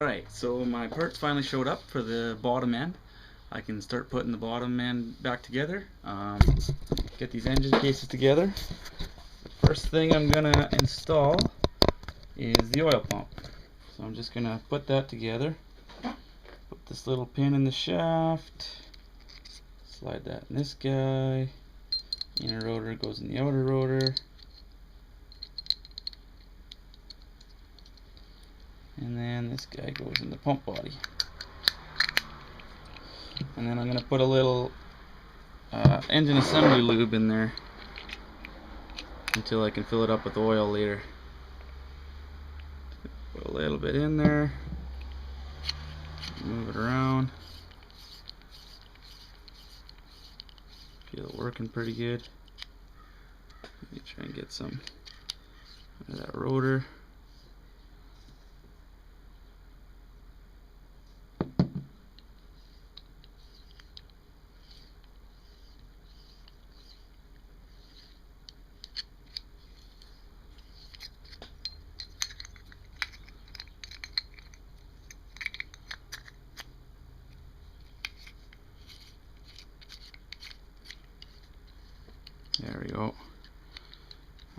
Alright, so my parts finally showed up for the bottom end. I can start putting the bottom end back together. Get these engine cases together. The first thing I'm gonna install is the oil pump. So I'm just gonna put that together. Put this little pin in the shaft. Slide that in this guy. Inner rotor goes in the outer rotor. And then this guy goes in the pump body. And then I'm going to put a little engine assembly lube in there until I can fill it up with oil later. Put a little bit in there, move it around. Feel it working pretty good. Let me try and get some of that rotor. There we go.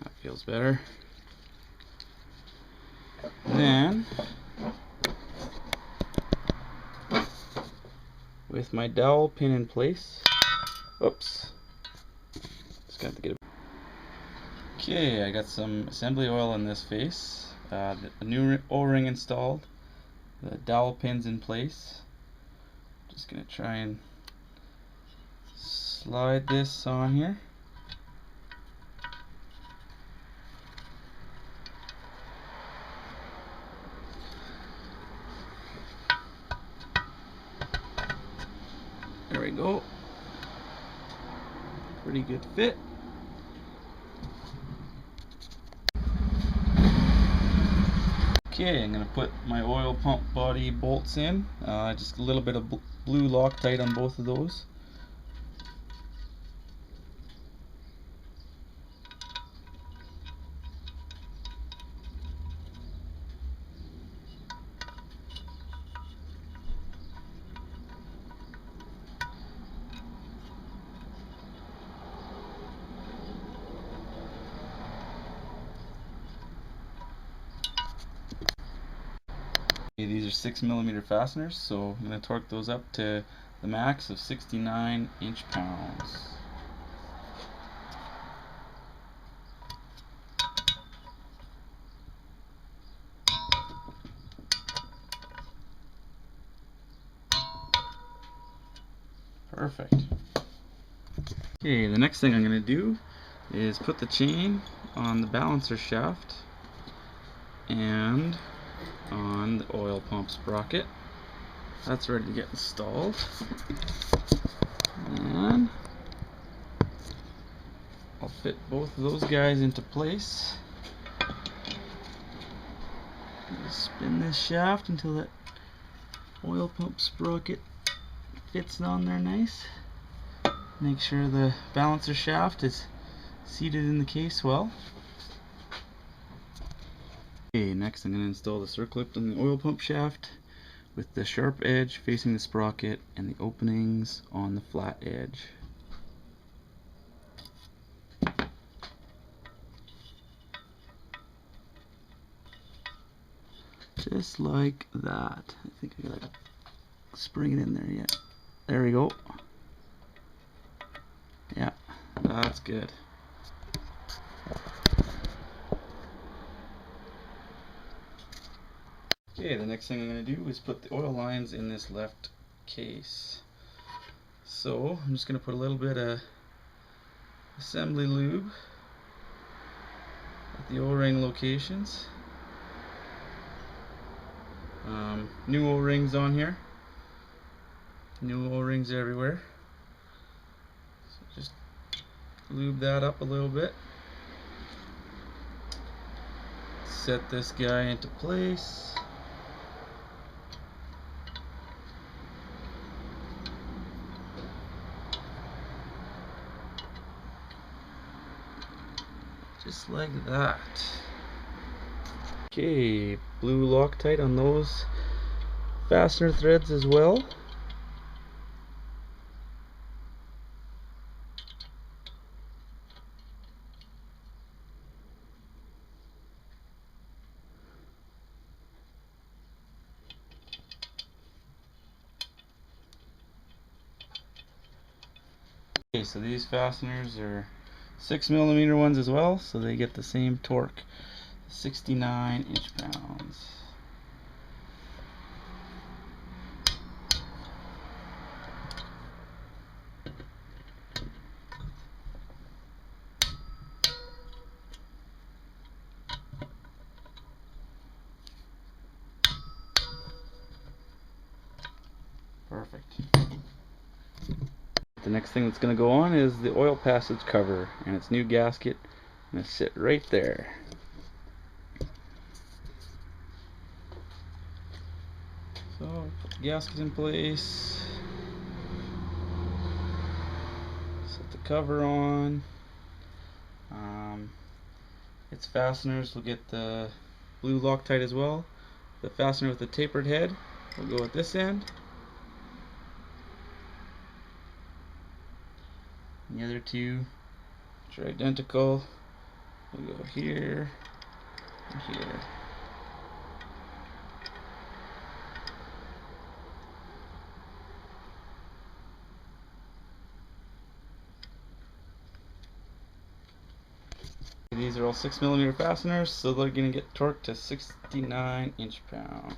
That feels better. Then, with my dowel pin in place, oops, just got to get it. Okay, I got some assembly oil in this face, the new O-ring installed, the dowel pins in place. Just gonna try and slide this on here. There we go. Pretty good fit. Okay, I'm going to put my oil pump body bolts in. Just a little bit of blue Loctite on both of those. These are 6mm fasteners, so I'm going to torque those up to the max of 69 inch-pounds. Perfect. Okay, the next thing I'm going to do is put the chain on the balancer shaft and on the oil pump sprocket. That's ready to get installed. And I'll fit both of those guys into place. Just spin this shaft until that oil pump sprocket fits on there nice. Make sure the balancer shaft is seated in the case well. Okay, next I'm going to install the circlip on the oil pump shaft with the sharp edge facing the sprocket and the openings on the flat edge. Just like that. I think I gotta spring it in there yet. There we go. Yeah, that's good. Okay, the next thing I'm going to do is put the oil lines in this left case. So I'm just going to put a little bit of assembly lube at the O-ring locations. New O-rings on here. New O-rings everywhere. So just lube that up a little bit. Set this guy into place. Just like that. Okay, blue Loctite on those fastener threads as well. Okay, so these fasteners are 6mm ones as well, so they get the same torque, 69 inch-pounds. Perfect. The next thing that's going to go on is the oil passage cover and its new gasket. Going to sit right there. So put the gasket in place, set the cover on. Its fasteners will get the blue Loctite as well. The fastener with the tapered head will go at this end. And the other two, which are identical, will go here and here. These are all 6mm fasteners, so they're going to get torqued to 69 inch-pounds.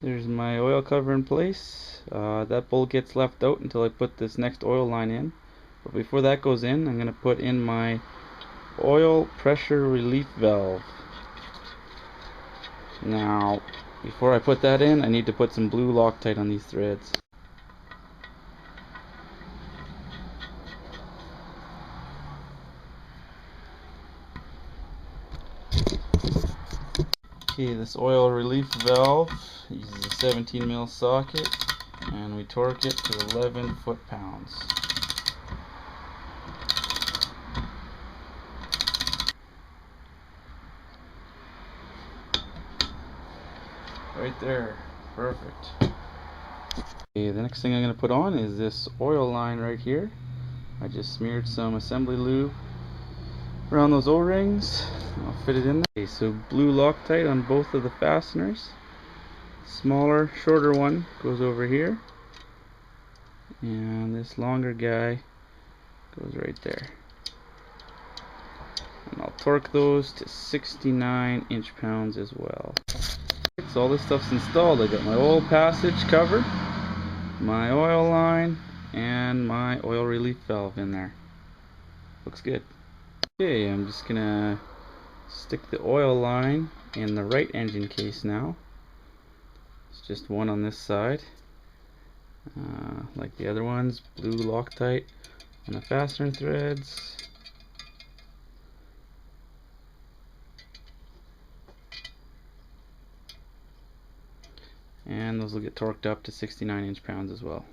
There's my oil cover in place. That bolt gets left out until I put this next oil line in. But before that goes in, I'm going to put in my oil pressure relief valve. Now, before I put that in, I need to put some blue Loctite on these threads. Okay, this oil relief valve uses a 17mm socket, and we torque it to 11 foot-pounds. Right there, perfect. Okay, the next thing I'm going to put on is this oil line right here. I just smeared some assembly lube around those O-rings. I'll fit it in there. Okay, so blue Loctite on both of the fasteners. Smaller, shorter one goes over here, and this longer guy goes right there. And I'll torque those to 69 inch-pounds as well. So all this stuff's installed. I got my oil passage cover, my oil line, and my oil relief valve in there. Looks good. Okay, I'm just gonna stick the oil line in the right engine case now. It's just one on this side, like the other ones. Blue Loctite on the fastener threads. And those will get torqued up to 69 inch-pounds as well.